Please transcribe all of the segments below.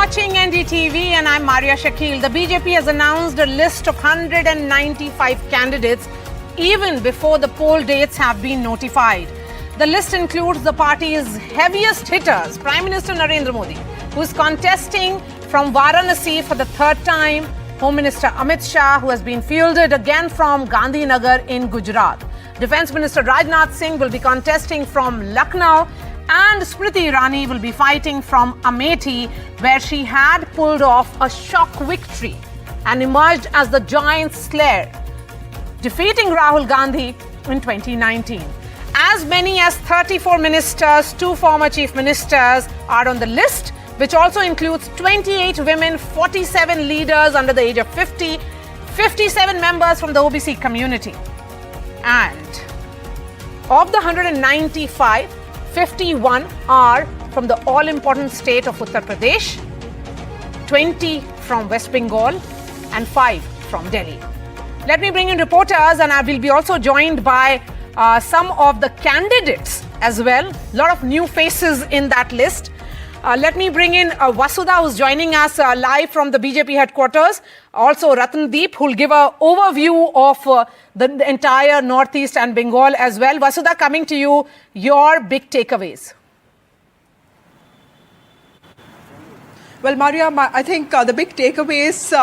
watching NDTV and I'm Maria Shakil. The BJP has announced a list of 195 candidates even before the poll dates have been notified. The list includes the party's heaviest hitters, Prime Minister Narendra Modi, who is contesting from Varanasi for the third time, Home Minister Amit Shah, who has been fielded again from Gandhinagar in Gujarat. Defence Minister Rajnath Singh will be contesting from Lucknow, and Smriti Irani will be fighting from Amethi, where she had pulled off a shock victory and emerged as the giant slayer, defeating Rahul Gandhi in 2019. As many as 34 ministers, 2 former chief ministers are on the list, which also includes 28 women, 47 leaders under the age of 50, 57 members from the OBC community. And of the 195, 51 are from the all-important state of Uttar Pradesh, 20 from West Bengal, and 5 from Delhi. Let me bring in reporters, and I will be also joined by some of the candidates as well. A lot of new faces in that list. Let me bring in Vasudha, who's joining us live from the BJP headquarters. Also Ratndeep, who'll give an overview of the entire Northeast and Bengal as well. Vasudha, coming to you, your big takeaways. Well, Maria, I think the big takeaways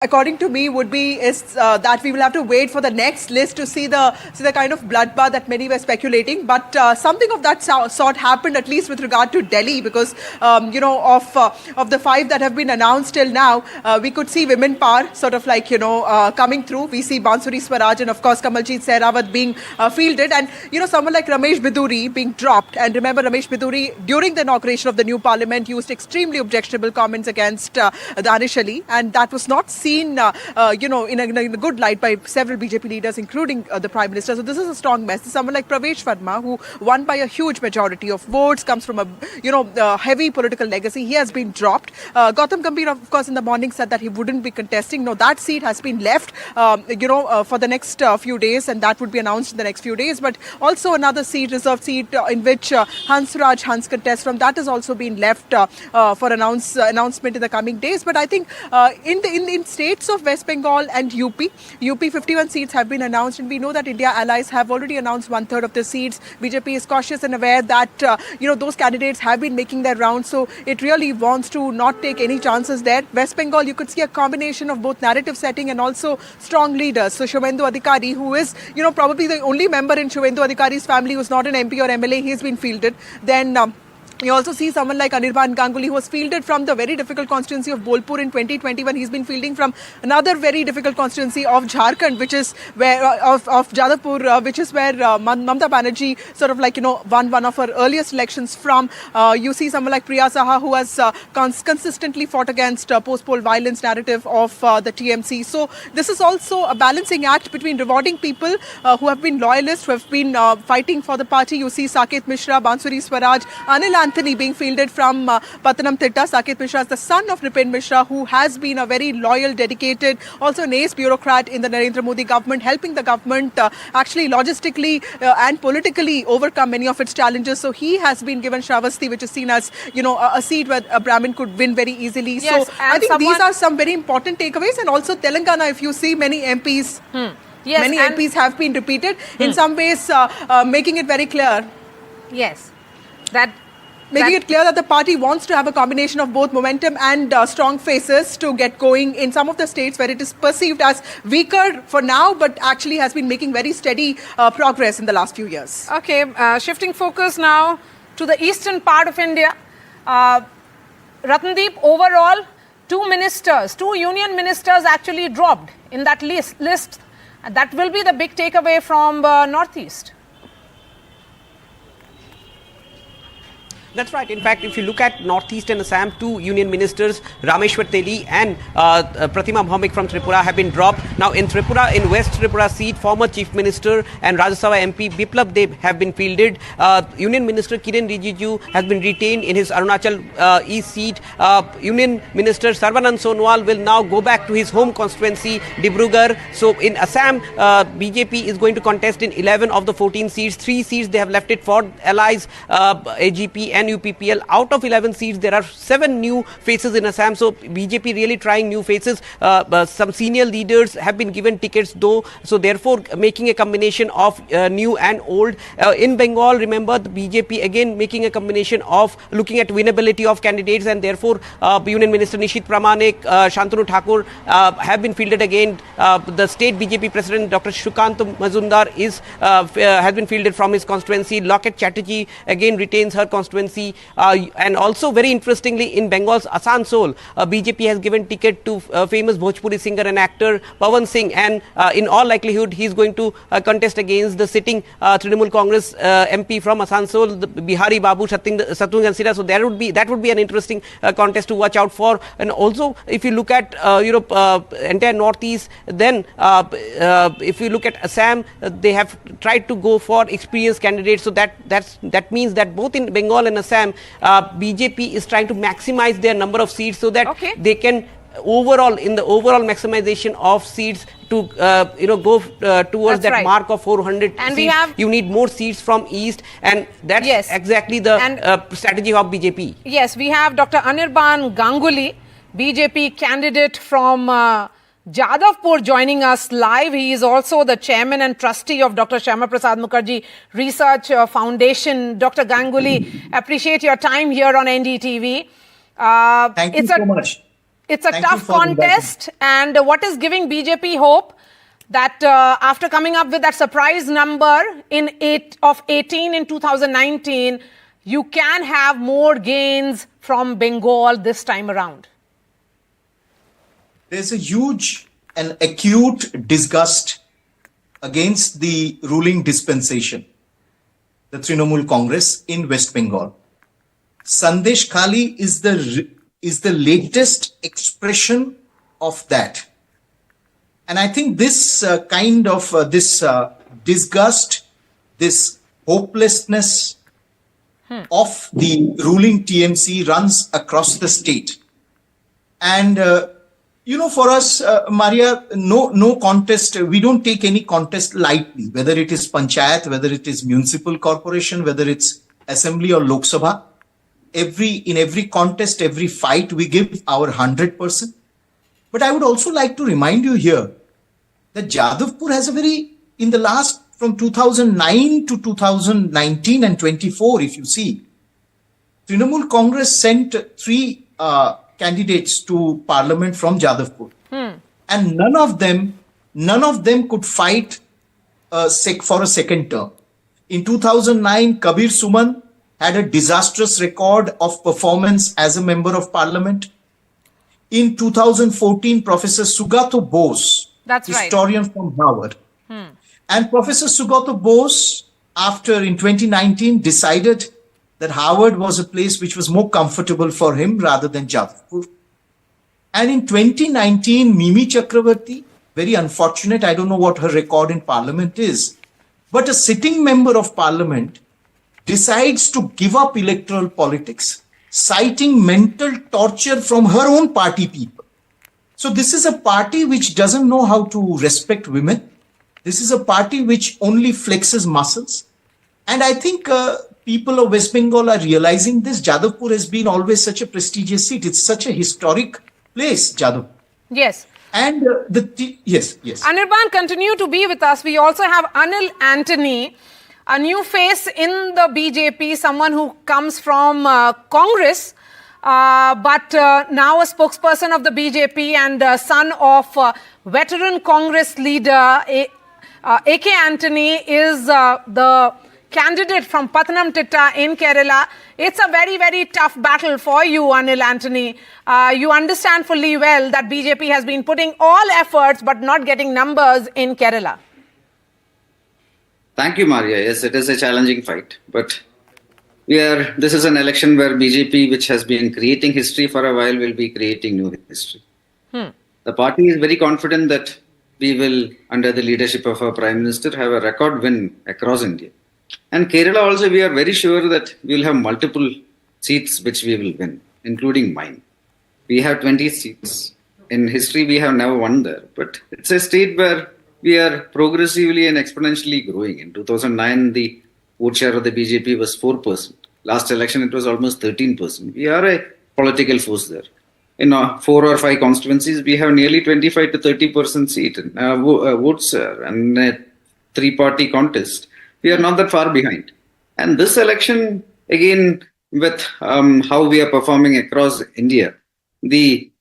according to me would be that we will have to wait for the next list to see the kind of bloodbath that many were speculating. But something of that sort happened, at least with regard to Delhi, because of the 5 that have been announced till now, we could see women Paar sort of like coming through. We see Bansuri Swaraj and of course Kamaljeet Sehrawat being fielded, and someone like Ramesh Biduri being dropped. And remember, Ramesh Biduri during the inauguration of the new parliament used extremely objectionable comments against Danish Ali, and that was not seen in a good light by several BJP leaders, including the Prime Minister. So this is a strong mess. Someone like Pravesh Verma, who won by a huge majority of votes, comes from a heavy political legacy. He has been dropped. Gautam Gambhir, of course, in the morning said that he wouldn't be contesting. No, that seat has been left, for the next few days, and that would be announced in the next few days. But also another seat, reserved seat, in which Hansraj Hans contests from, that has also been left for announcement in the coming days. But I think in states of West Bengal and UP, 51 seats have been announced, and we know that India allies have already announced 1/3 of the seats. BJP is cautious and aware that those candidates have been making their rounds, so it really wants to not take any chances there. West Bengal, you could see a combination of both narrative setting and also strong leaders. So Shubhendu Adhikari, who is probably the only member in Shubhendu Adhikari's family who's not an MP or MLA, he's been fielded. Then you also see someone like Anirban Ganguly, who was fielded from the very difficult constituency of Bolpur in 2021. He's been fielding from another very difficult constituency of Jharkhand, which is where of Jadavpur, which is where Mamata Banerjee sort of won one of her earliest elections from. You see someone like Priya Saha, who has consistently fought against post-poll violence narrative of the TMC. So this is also a balancing act between rewarding people who have been loyalists, who have been fighting for the party. You see Saket Mishra, Bansuri Swaraj, Anil Anthony being fielded from Pathanamthitta. Saket Mishra is the son of Nipin Mishra, who has been a very loyal, dedicated, also an ace bureaucrat in the Narendra Modi government, helping the government actually logistically and politically overcome many of its challenges. So he has been given Shravasti, which is seen as a seat where a Brahmin could win very easily. Yes, so I think these are some very important takeaways. And also Telangana, if you see many MPs, many MPs have been repeated, in some ways making it very clear. Yes, making it clear that the party wants to have a combination of both momentum and strong faces to get going in some of the states where it is perceived as weaker for now, but actually has been making very steady progress in the last few years. Okay, shifting focus now to the eastern part of India. Ratndeep, overall, 2 union ministers actually dropped in that list. That will be the big takeaway from Northeast. That's right. In fact, if you look at Northeast and Assam, 2 union ministers, Rameshwar Teli and Pratima Bhaumik from Tripura, have been dropped. Now in Tripura, in West Tripura seat, former Chief Minister and Rajya Sabha MP Biplab Deb have been fielded. Union Minister Kiren Rijiju has been retained in his Arunachal East seat. Union Minister Sarvanand Sonowal will now go back to his home constituency, Dibrugarh. So in Assam, BJP is going to contest in 11 of the 14 seats. 3 seats they have left it for allies, AGP and UPPL. Out of 11 seats, there are 7 new faces in Assam. So BJP really trying new faces. Some senior leaders have been given tickets though. So therefore making a combination of new and old. In Bengal, remember the BJP again making a combination of looking at winnability of candidates, and therefore Union Minister Nishit Pramanik, Shantanu Thakur have been fielded again. The state BJP President Dr. Shukant Mazumdar has been fielded from his constituency. Locket Chatterjee again retains her constituency, and also very interestingly in Bengal's Asansol, BJP has given ticket to famous Bhojpuri singer and actor Pawan Singh, and in all likelihood he is going to contest against the sitting Trinamool Congress MP from Asansol, the Bihari Babu Shatrughan Sinha. So that would be an interesting contest to watch out for. And also if you look at entire northeast, then if you look at Assam, they have tried to go for experienced candidates. So that means that both in Bengal and Assam, BJP is trying to maximize their number of seats so that they can overall maximization of seats to go towards that mark of 400 and seats. You need more seats from east, and that's exactly the strategy of BJP. Yes, we have Dr. Anirban Ganguly, BJP candidate from Jadavpur, joining us live. He is also the chairman and trustee of Dr. Shyama Prasad Mukherjee Research Foundation. Dr. Ganguly, appreciate your time here on NDTV. Thank you so much. It's a tough contest, and what is giving BJP hope that after coming up with that surprise number of 18 in 2019, you can have more gains from Bengal this time around? There's a huge and acute disgust against the ruling dispensation, the Trinamool Congress in West Bengal. Sandesh Khali is the latest expression of that. And I think this this disgust, this hopelessness of the ruling TMC runs across the state. And for us, Maria, no contest. We don't take any contest lightly, whether it is panchayat, whether it is municipal corporation, whether it's assembly or Lok Sabha. In every contest, every fight, we give our 100%. But I would also like to remind you here that Jadavpur has in the last, from 2009 to 2019 and 24, if you see, Trinamool Congress sent 3 candidates to parliament from Jadavpur. And none of them could fight for a second term. In 2009, Kabir Suman had a disastrous record of performance as a member of parliament. In 2014, Professor Sugato Bose, historian from Harvard, and Professor Sugato Bose, in 2019, decided that Harvard was a place which was more comfortable for him rather than Jadavpur. And in 2019, Mimi Chakravarti, very unfortunate, I don't know what her record in parliament is, but a sitting member of parliament decides to give up electoral politics, citing mental torture from her own party people. So this is a party which doesn't know how to respect women. This is a party which only flexes muscles. And I think people of West Bengal are realizing this. Jadavpur has been always such a prestigious seat. It's such a historic place, Jadavpur. Yes. And yes. Anirban, continue to be with us. We also have Anil Antony, a new face in the BJP, someone who comes from Congress, but now a spokesperson of the BJP and son of veteran Congress leader A.K. Antony is the candidate from Pathanamthitta in Kerala. It's a very, very tough battle for you, Anil Antony. You understand fully well that BJP has been putting all efforts but not getting numbers in Kerala. Thank you, Maria. Yes, it is a challenging fight, but this is an election where BJP, which has been creating history for a while, will be creating new history. The party is very confident that we will, under the leadership of our Prime Minister, have a record win across India. And Kerala also, we are very sure that we will have multiple seats which we will win, including mine. We have 20 seats. In history, we have never won there, but it's a state where we are progressively and exponentially growing. In 2009, the vote share of the BJP was 4%. Last election, it was almost 13%. We are a political force there. In 4 or 5 constituencies, we have nearly 25 to 30% seat votes and a 3-party contest. We are not that far behind. And this election, again, with how we are performing across India, the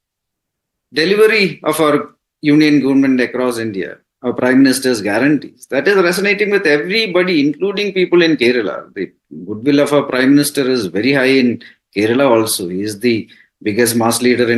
delivery of our union government across India, our Prime Minister's guarantees, that is resonating with everybody, including people in Kerala. The goodwill of our Prime Minister is very high in Kerala also. He is the biggest mass leader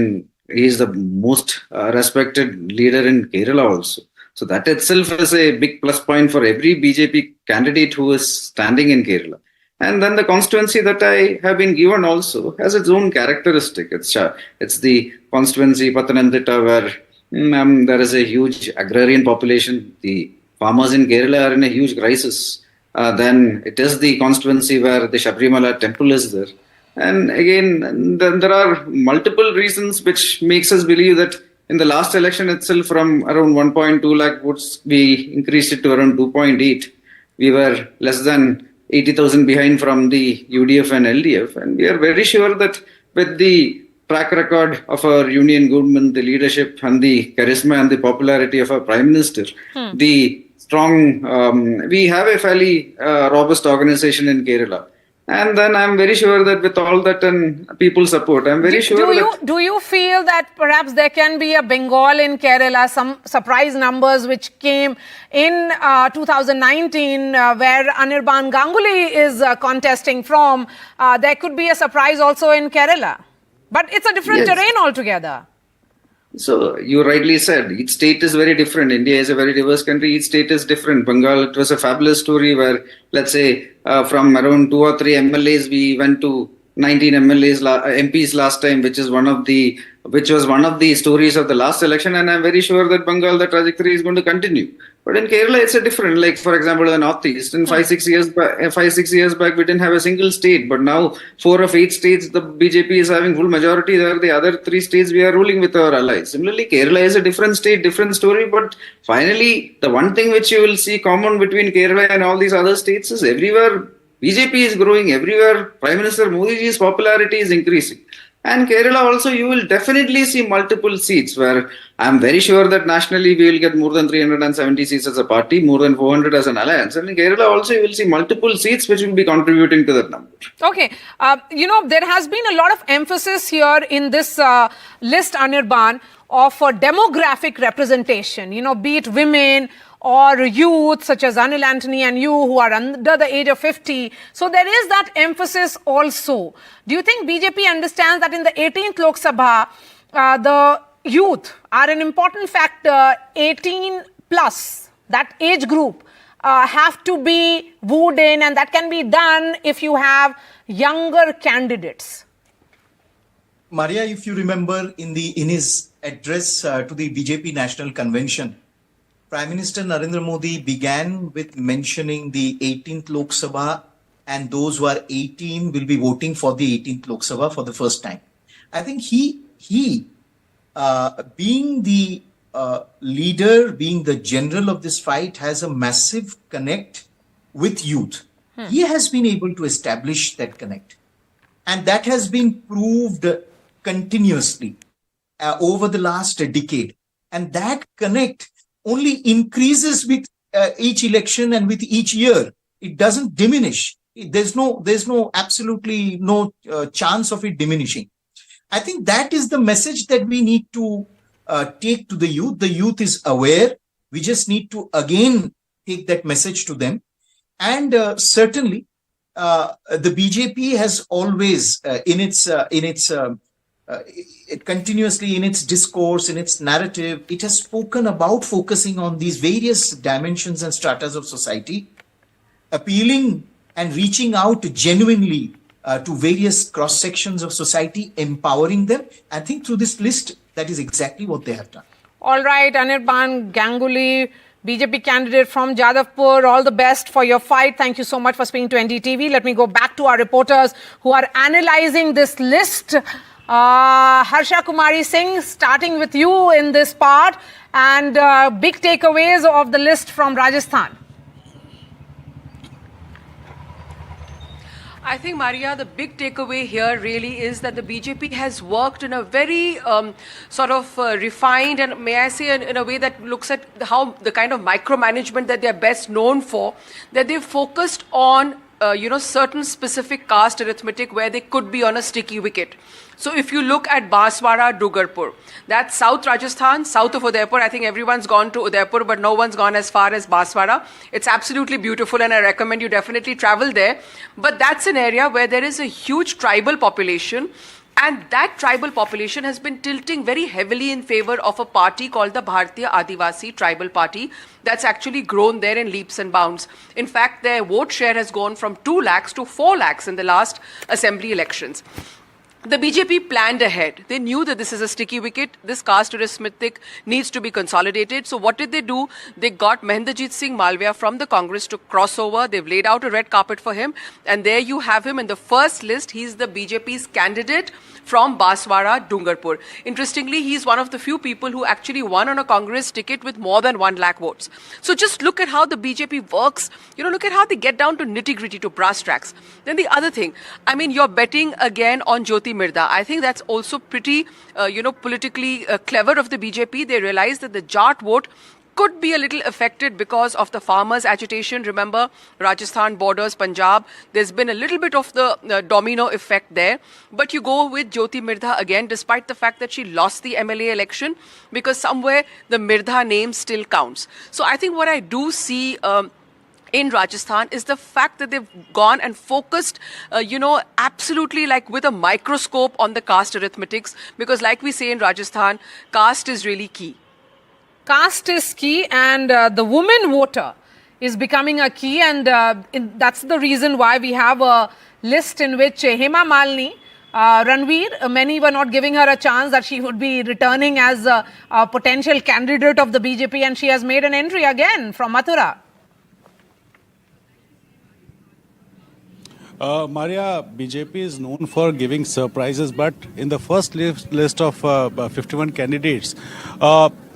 he is the most respected leader in Kerala also. So that itself is a big plus point for every BJP candidate who is standing in Kerala. And then the constituency that I have been given also has its own characteristic. It's the constituency Pathanamthitta where there is a huge agrarian population. The farmers in Kerala are in a huge crisis. Then it is the constituency where the Sabrimala temple is there. And again, there are multiple reasons which makes us believe that in the last election itself, from around 1.2 lakh votes, we increased it to around 2.8. We were less than 80,000 behind from the UDF and LDF. And we are very sure that with the track record of our union government, the leadership and the charisma and the popularity of our Prime Minister, the strong, we have a fairly robust organization in Kerala. And then I'm very sure that with all that and people's support, I'm very sure do you feel that perhaps there can be a Bengal in Kerala, some surprise numbers which came in 2019 where Anirban Ganguly is contesting from, there could be a surprise also in Kerala? But it's a different terrain altogether. So you rightly said, each state is very different. India is a very diverse country. Each state is different. Bengal, it was a fabulous story where, let's say, from around 2 or 3 MLAs, we went to 19 MPs last time, which was one of the stories of the last election. And I'm very sure that Bengal, the trajectory is going to continue. But in Kerala, it's a different, like for example, the Northeast, in 5-6 years back, we didn't have a single state. But now 4 of 8 states, the BJP is having full majority there. The other 3 states, we are ruling with our allies. Similarly, Kerala is a different state, different story. But finally, the one thing which you will see common between Kerala and all these other states is everywhere BJP is growing, everywhere Prime Minister Modi's popularity is increasing. And Kerala also, you will definitely see multiple seats where I'm very sure that nationally we will get more than 370 seats as a party, more than 400 as an alliance. And in Kerala also, you will see multiple seats which will be contributing to that number. Okay. There has been a lot of emphasis here in this list, Anirban, of demographic representation, be it women or youth such as Anil Antony and you who are under the age of 50. So there is that emphasis also. Do you think BJP understands that in the 18th Lok Sabha, the youth are an important factor, 18 plus, that age group have to be wooed in, and that can be done if you have younger candidates? Maria, if you remember in his address to the BJP National Convention, Prime Minister Narendra Modi began with mentioning the 18th Lok Sabha, and those who are 18 will be voting for the 18th Lok Sabha for the first time. I think he being the leader, being the general of this fight, has a massive connect with youth. He has been able to establish that connect. And that has been proved continuously over the last decade. And that connect only increases with each election and with each year. It doesn't diminish. There's absolutely no chance of it diminishing. I think that is the message that we need to take to the youth. The youth is aware. We just need to again take that message to them. And certainly, the BJP has always, continuously in its discourse, in its narrative, it has spoken about focusing on these various dimensions and stratas of society, appealing and reaching out genuinely to various cross sections of society, empowering them. I think through this list, that is exactly what they have done. All right, Anirban Ganguly, BJP candidate from Jadavpur, all the best for your fight. Thank you so much for speaking to NDTV. Let me go back to our reporters who are analyzing this list. Harsha Kumari Singh, starting with you in this part, and big takeaways of the list from Rajasthan. I think, Maria, the big takeaway here really is that the BJP has worked in a very refined and, may I say, in a way that looks at how the kind of micromanagement that they're best known for, that they've focused on certain specific caste arithmetic where they could be on a sticky wicket. So if you look at Banswara, Dugarpur, that's South Rajasthan, south of Udaipur. I think everyone's gone to Udaipur, but no one's gone as far as Banswara. It's absolutely beautiful and I recommend you definitely travel there. But that's an area where there is a huge tribal population, and that tribal population has been tilting very heavily in favor of a party called the Bharatiya Adivasi Tribal Party that's actually grown there in leaps and bounds. In fact, their vote share has gone from 2 lakhs to 4 lakhs in the last assembly elections. The BJP planned ahead. They knew that this is a sticky wicket. This caste arithmetic needs to be consolidated. So what did they do? They got Mahendrajit Singh Malviya from the Congress to cross over. They've laid out a red carpet for him. And there you have him in the first list. He's the BJP's candidate from Banswara, Dungarpur. Interestingly, he's one of the few people who actually won on a Congress ticket with more than 1 lakh votes. So just look at how the BJP works. Look at how they get down to nitty-gritty, to brass tracks. Then the other thing, you're betting again on Jyoti Mirda. I think that's also pretty, politically clever of the BJP. They realize that the Jat vote could be a little affected because of the farmers' agitation. Remember, Rajasthan borders Punjab. There's been a little bit of the domino effect there. But you go with Jyoti Mirda again, despite the fact that she lost the MLA election, because somewhere the Mirda name still counts. So I think what I do see in Rajasthan is the fact that they've gone and focused, absolutely like with a microscope on the caste arithmetics, because like we say in Rajasthan, caste is really key. Caste is key, and the woman voter is becoming a key, and that's the reason why we have a list in which Hema Malini, Ranveer, many were not giving her a chance that she would be returning as a potential candidate of the BJP, and she has made an entry again from Mathura. Maria, BJP is known for giving surprises, but in the first list of 51 candidates,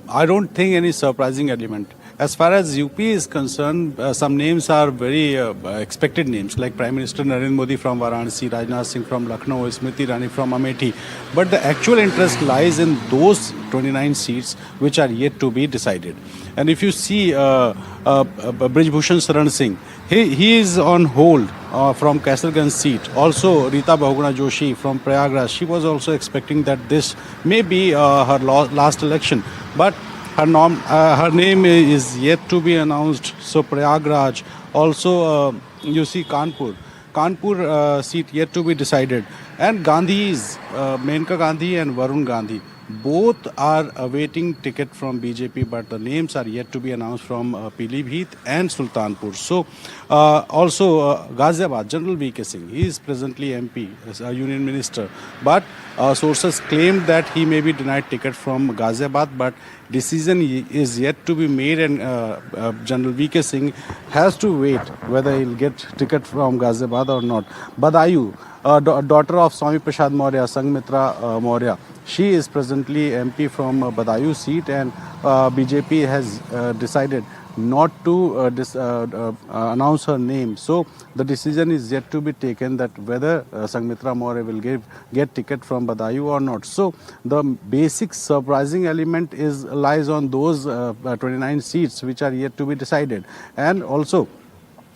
I don't think any surprising element. As far as UP is concerned, some names are very expected names, like Prime Minister Narendra Modi from Varanasi, Rajnath Singh from Lucknow, Smriti Irani from Amethi. But the actual interest lies in those 29 seats which are yet to be decided. And if you see Brijbhushan Saran Singh, he is on hold from Kaisarganj seat. Also, Rita Bahuguna Joshi from Prayagraj, she was also expecting that this may be her last election. But her name is yet to be announced. So Prayagraj, also you see Kanpur seat yet to be decided. And Gandhi's, Menka Gandhi and Varun Gandhi, both are awaiting ticket from BJP, but the names are yet to be announced from Pilibhit and Sultanpur. So also Ghaziabad, General V.K. Singh, he is presently MP, a union minister, but sources claim that he may be denied ticket from Ghaziabad, but decision is yet to be made, and General V.K. Singh has to wait whether he'll get ticket from Ghaziabad or not. Badayu, daughter of Swami Prasad Maurya, Sanghmitra Maurya, she is presently MP from Badayu seat, and BJP has decided not to announce her name. So the decision is yet to be taken that whether Sanghmitra Maurya will get ticket from Badayu or not. So the basic surprising element lies on those 29 seats which are yet to be decided. And also,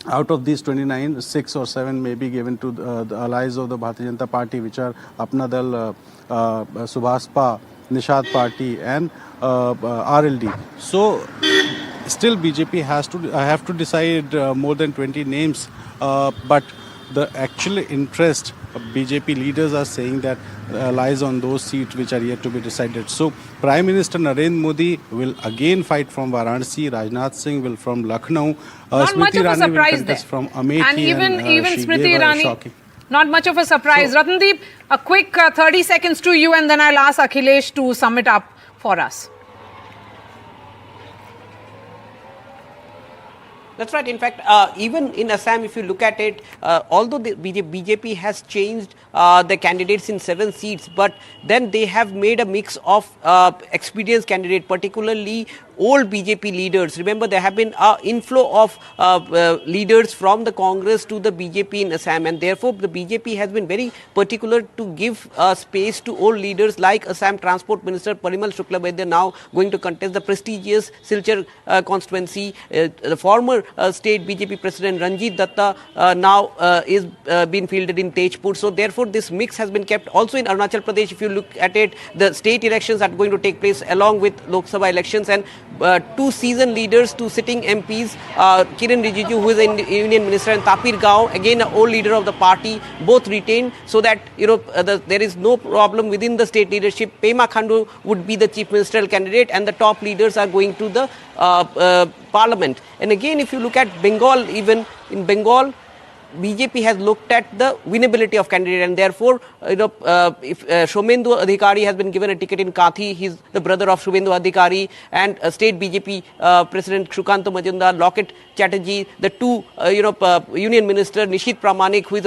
out of these 29, 6 or 7 may be given to the allies of the Bharatiya Janata Party, which are Apna Dal, Subhaspa, Nishad Party and RLD. So still BJP have to decide more than 20 names, but the actual interest of BJP leaders are saying that lies on those seats which are yet to be decided. So Prime Minister Narendra Modi will again fight from Varanasi, Rajnath Singh will from Lucknow, Not much of a surprise there. From Amethi, and even she Smriti gave a Irani, shocking. not much of a surprise. So, Ratandeep, a quick 30 seconds to you, and then I'll ask Akhilesh to sum it up for us. That's right. In fact, even in Assam, if you look at it, although the BJP has changed the candidates in 7 seats, but then they have made a mix of experienced candidate, particularly old BJP leaders. Remember, there have been an inflow of leaders from the Congress to the BJP in Assam, and therefore the BJP has been very particular to give space to old leaders like Assam Transport Minister Parimal Shuklabaidya, now going to contest the prestigious Silchar constituency. The former state BJP President Ranjit Datta now is being fielded in Tejpur. So therefore this mix has been kept. Also in Arunachal Pradesh, if you look at it, the state elections are going to take place along with Lok Sabha elections, and two seasoned leaders, two sitting MPs, Kiran Rijiju, who is a union minister, and Tapir Gao, again an old leader of the party, both retained, so that there is no problem within the state leadership. Pema Khandu would be the chief ministerial candidate, and the top leaders are going to the parliament. And again, if you look at Bengal, even in Bengal, BJP has looked at the winnability of candidate, and therefore, if Shomendu Adhikari has been given a ticket in Kathi, he's the brother of Shomendu Adhikari, and state BJP President Shukanta Majumdar, Locket Chatterjee, the two union minister Nishit Pramanik, who is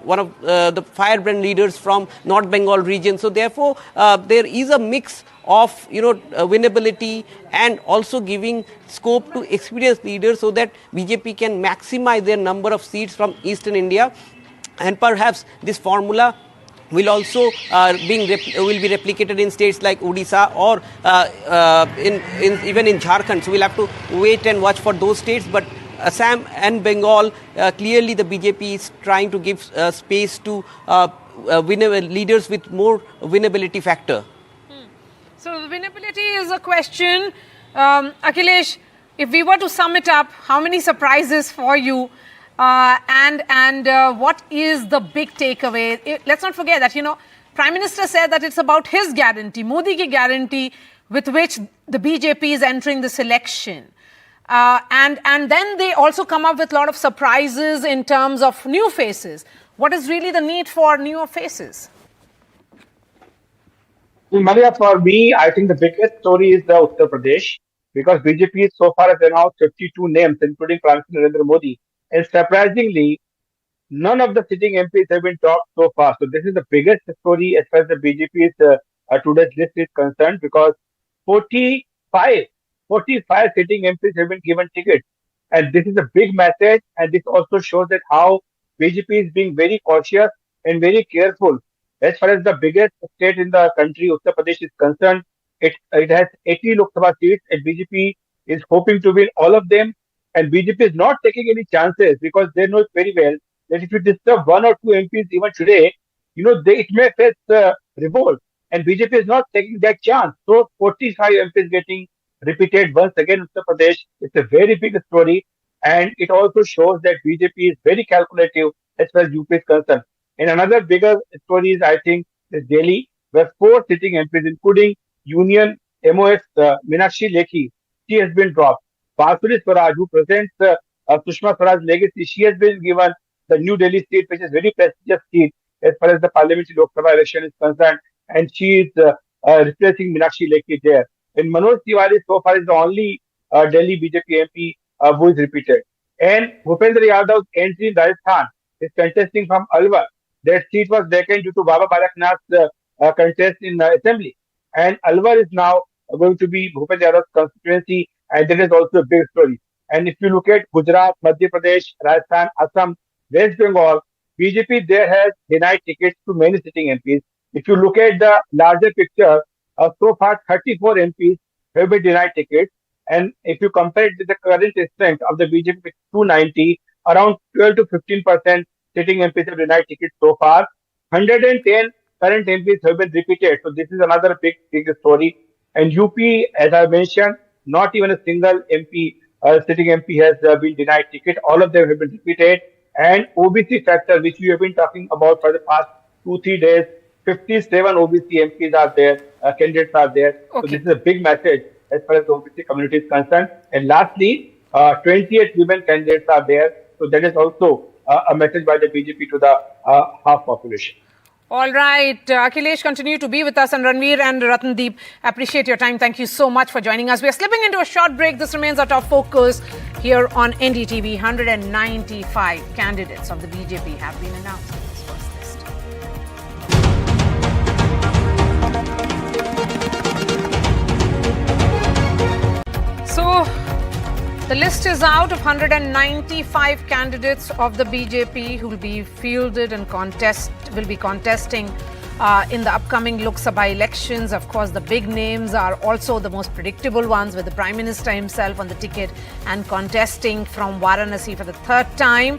one of the firebrand leaders from North Bengal region. So therefore, there is a mix of winnability and also giving scope to experienced leaders, so that BJP can maximize their number of seats from Eastern India. And perhaps this formula will also will be replicated in states like Odisha or even in Jharkhand. So we'll have to wait and watch for those states. But Assam and Bengal, clearly the BJP is trying to give space to leaders with more winnability factor. So winnability is a question. Akhilesh, if we were to sum it up, how many surprises for you? And what is the big takeaway? Let's not forget that, Prime Minister said that it's about his guarantee, Modi ki guarantee, with which the BJP is entering this election. And then they also come up with a lot of surprises in terms of new faces. What is really the need for newer faces? Maria, for me, I think the biggest story is the Uttar Pradesh, because BJP so far has announced 52 names, including Prime Minister Narendra Modi. And surprisingly, none of the sitting MPs have been talked so far. So this is the biggest story as far as the BJP's today's list is concerned, because 45 sitting MPs have been given tickets. And this is a big message, and this also shows that how BJP is being very cautious and very careful. As far as the biggest state in the country, Uttar Pradesh, is concerned, it has 80 Lok Sabha seats, and BJP is hoping to win all of them. And BJP is not taking any chances, because they know very well that if you disturb one or two MPs even today, it may face revolt. And BJP is not taking that chance. So 45 MPs getting repeated once again in Uttar Pradesh. It's a very big story. And it also shows that BJP is very calculative as far as UP is concerned. And another bigger story is, I think, is Delhi, where 4 sitting MPs, including Union MOS Meenakshi Lekhi, she has been dropped. Basuri Swaraj, who presents Sushma Swaraj's legacy, she has been given the New Delhi seat, which is very prestigious seat as far as the parliamentary Lok Sabha election is concerned, and she is replacing Meenakshi Lekhi there. And Manoj Tiwari so far is the only Delhi BJP MP who is repeated. And Bhupendra Yadav's entry in Rajasthan is contesting from Alwar. That seat was vacant due to Baba Balaknath's contest in assembly. And Alwar is now going to be Bhupendra Yadav's constituency, and that is also a big story. And if you look at Gujarat, Madhya Pradesh, Rajasthan, Assam, West Bengal, BJP there has denied tickets to many sitting MPs. If you look at the larger picture, so far 34 MPs have been denied tickets. And if you compare it with the current strength of the BJP with 290, around 12 to 15% sitting MPs have denied tickets so far. 110 current MPs have been repeated. So this is another big story. And UP, as I mentioned, not even a single MP, sitting MP has been denied ticket. All of them have been repeated. And OBC factor, which we have been talking about for the past 2-3 days, 57 OBC MPs are there, candidates are there. Okay. So this is a big message as far as the OBC community is concerned. And lastly, 28 women candidates are there. So that is also a message by the BJP to the half population. All right. Akhilesh, continue to be with us. And Ranveer and Ratandeep, appreciate your time. Thank you so much for joining us. We are slipping into a short break. This remains our top focus here on NDTV. 195 candidates of the BJP have been announced in this first list. The list is out of 195 candidates of the BJP who will be fielded and will be contesting in the upcoming Lok Sabha elections. Of course, the big names are also the most predictable ones, with the Prime Minister himself on the ticket and contesting from Varanasi for the third time.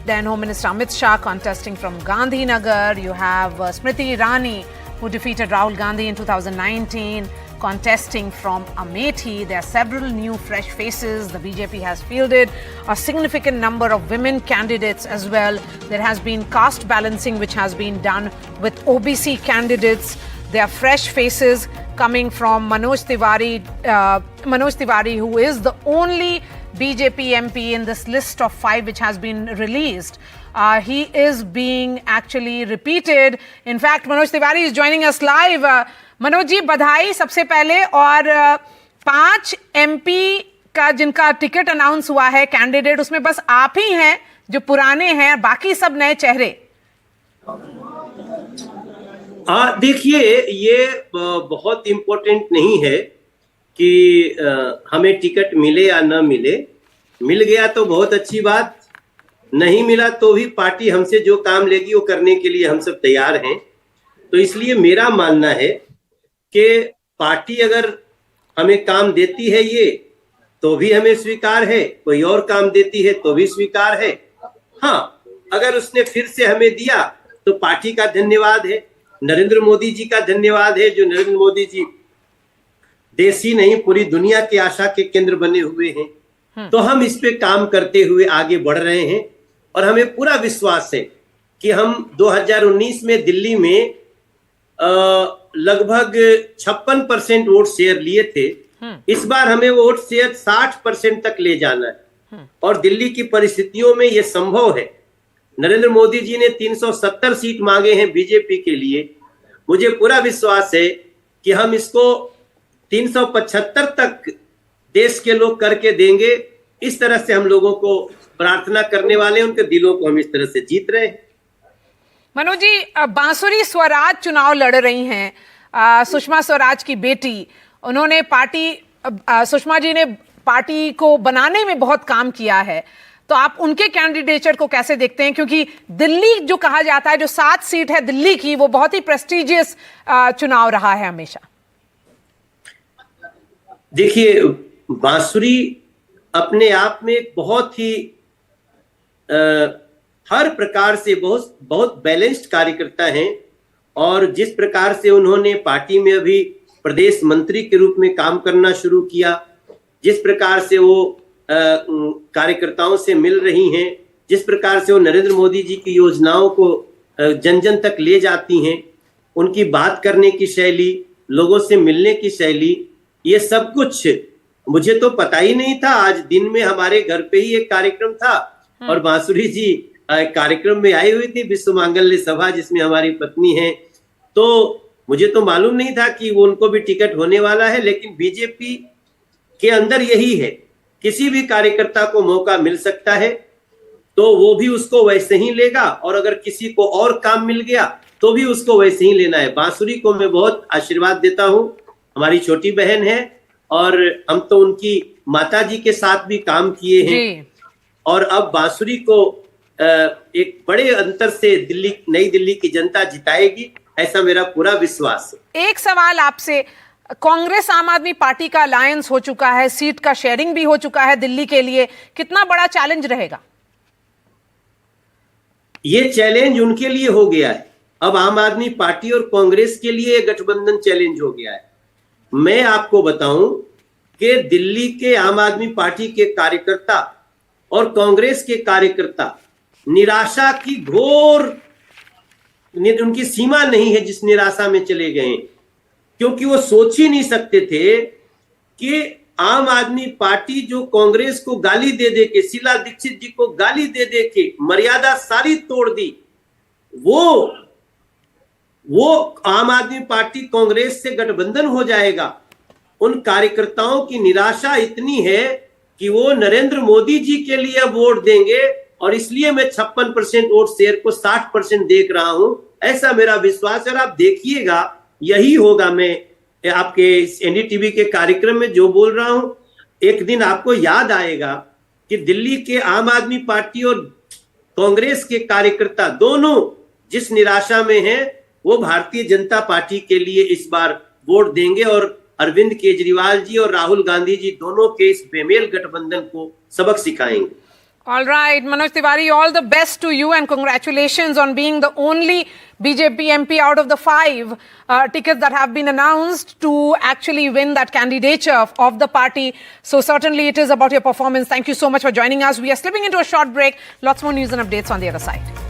Then Home Minister Amit Shah contesting from Gandhinagar. You have Smriti Irani, who defeated Rahul Gandhi in 2019, contesting from Amethi. There are several new fresh faces. The BJP has fielded a significant number of women candidates as well. There has been caste balancing which has been done with OBC candidates. There are fresh faces coming from Manoj Tiwari, who is the only BJP MP in this list of 5 which has been released. He is being actually repeated. In fact, Manoj Tiwari is joining us live. Manoj ji, बधाई सबसे पहले। और 5 MP का जिनका ticket announce हुआ है candidate, उसमें बस आप ही हैं जो पुराने हैं, बाकी सब नए चेहरे। देखिए, ये बहुत इम्पोर्टेंट नहीं है कि हमें टिकट मिले या न मिले। मिल गया तो बहुत अच्छी बात, नहीं मिला तो भी पार्टी हमसे जो काम लेगी वो करने के लिए हम सब तैयार हैं। तो इसलिए मेरा मानना है कि पार्टी अगर हमें काम देती है ये तो भी हमें स्वीकार है, कोई और काम देती है तो भी स्वीकार है। हाँ, अगर उसने फिर से हमें दिया तो पार्टी का धन्यवाद है, नरेंद्र मोदी जी का धन्यवाद है, जो नरेंद्र मोदी जी देश ही नहीं पूरी दुनिया की आशा के केंद्र बने हुए हैं। तो हम इस पे काम करते हुए आगे बढ़ रहे हैं और हमें पूरा विश्वास है कि हम 2019 में दिल्ली में लगभग 56% वोट शेयर लिए थे। इस बार हमें वोट शेयर 60% तक ले जाना है और दिल्ली की परिस्थितियों में यह संभव है। नरेंद्र मोदी जी ने 370 सीट मांगे हैं बीजेपी के लिए। मुझे पूरा विश्वास है कि हम इसको 375 तक देश के लोग करके देंगे। इस तरह से हम लोगों को प्रार्थना करने वाले, उनके दिलों को हम इस तरह से जीत रहे हैं। मनोज जी, बांसुरी स्वराज चुनाव लड़ रही हैं सुषमा स्वराज की बेटी। उन्होंने सुषमा जी ने पार्टी को बनाने में बहुत काम किया है, तो आप उनके कैंडिडेचर को कैसे देखते हैं? क्योंकि दिल्ली जो कहा जाता है, जो 7 सीट है दिल्ली की, वो बहुत ही प्रेस्टिजियस चुनाव रहा है हमेशा। देखिए, बांसुरी अपने आप में बहुत ही हर प्रकार से बहुत बैलेंस्ड कार्यकर्ता हैं और जिस प्रकार से उन्होंने पार्टी में अभी प्रदेश मंत्री के रूप में काम करना शुरू किया, जिस प्रकार से वो कार्यकर्ताओं से मिल रही हैं, जिस प्रकार से वो नरेंद्र मोदी जी की योजनाओं को जन जन तक ले जाती हैं, उनकी बात करने की शैली, लोगों से मिलने की शैली, ये सब कुछ मुझे तो पता ही नहीं था। आज दिन में हमारे घर पे ही एक कार्यक्रम था और बांसुरी जी कार्यक्रम में आई हुई थी, विश्व मांगल्य सभा, जिसमें हमारी पत्नी है। तो मुझे तो मालूम नहीं था कि वो उनको भी टिकट होने वाला है, लेकिन बीजेपी के अंदर यही है, किसी भी कार्यकर्ता को मौका मिल सकता है तो वो भी उसको वैसे ही लेगा और अगर किसी को और काम मिल गया तो भी उसको वैसे ही लेना है। बांसुरी को मैं बहुत आशीर्वाद देता हूँ, हमारी छोटी बहन है और हम तो उनकी माता जी के साथ भी काम किए हैं और अब बांसुरी को एक बड़े अंतर से नई दिल्ली की जनता जिताएगी, ऐसा मेरा पूरा विश्वास है। एक सवाल आपसे, कांग्रेस आम आदमी पार्टी का अलायंस हो चुका है, सीट का शेयरिंग भी हो चुका है दिल्ली के लिए, कितना बड़ा चैलेंज रहेगा? ये चैलेंज उनके लिए हो गया है। अब आम आदमी पार्टी और कांग्रेस के लिए गठबंधन चैलेंज हो गया है। मैं आपको बताऊं कि दिल्ली के आम आदमी पार्टी के कार्यकर्ता और कांग्रेस के कार्यकर्ता निराशा की घोर, उनकी सीमा नहीं है जिस निराशा में चले गए, क्योंकि वो सोच ही नहीं सकते थे कि आम आदमी पार्टी जो कांग्रेस को गाली दे दे के, शीला दीक्षित जी को गाली दे दे के मर्यादा सारी तोड़ दी, वो आम आदमी पार्टी कांग्रेस से गठबंधन हो जाएगा। उन कार्यकर्ताओं की निराशा इतनी है कि वो नरेंद्र मोदी जी के लिए वोट देंगे और इसलिए मैं 56% वोट शेयर को 60% देख रहा हूं, ऐसा मेरा विश्वास है। और आप देखिएगा यही होगा। मैं आपके एनडीटीवी के कार्यक्रम में जो बोल रहा हूं, एक दिन आपको याद आएगा कि दिल्ली के आम आदमी पार्टी और कांग्रेस के कार्यकर्ता दोनों जिस निराशा में हैं, वो भारतीय जनता पार्टी के लिए इस बार वोट देंगे और अरविंद केजरीवाल जी और राहुल गांधी जी दोनों के इस बेमेल गठबंधन को सबक सिखाएंगे. All right, Manoj Tiwari, all the best to you and congratulations on being the only BJP MP out of the 5 tickets that have been announced to actually win that candidature of the party. So certainly it is about your performance. Thank you so much for joining us. We are slipping into a short break. Lots more news and updates on the other side.